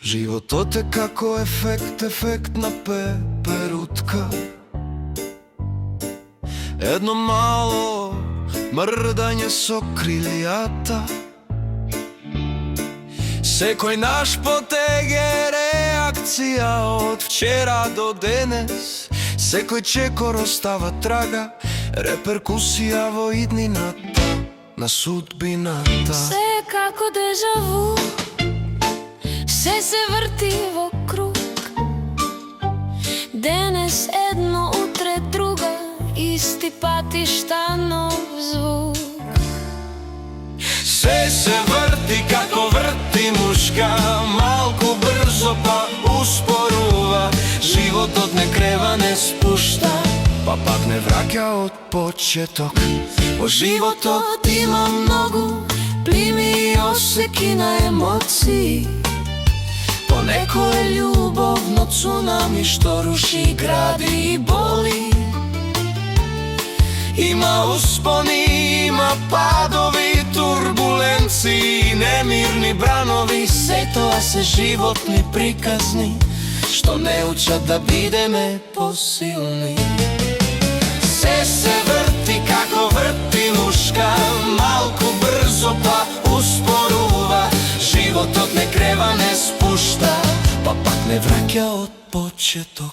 Животот е како ефект на пеперутка. Едно мало мрдање со крилјата. Секој наш потег е реакција од вчера до денес. Секој чекор остава трага, реперкусија во иднината на судбината. Се е како дежаву, се врти во круг. Денес едно, утре друга, исти патишта, нов звук. Се врти како врти мушка, малку брзо па успорува. Животот не крева, не спушта, па пак не враќа од почеток. Во животот има многу плими и осеки на емоции. Понекој е љубовно цунами што руши, гради и боли. Има успони, има падови, турбуленции, немирни бранови. Се тоа се животни приказни што не учат да бидеме посилни. Се врти како врти мушка, малку брзо па успорува. Животот не крева, не спушта, па пак не враќа од почеток.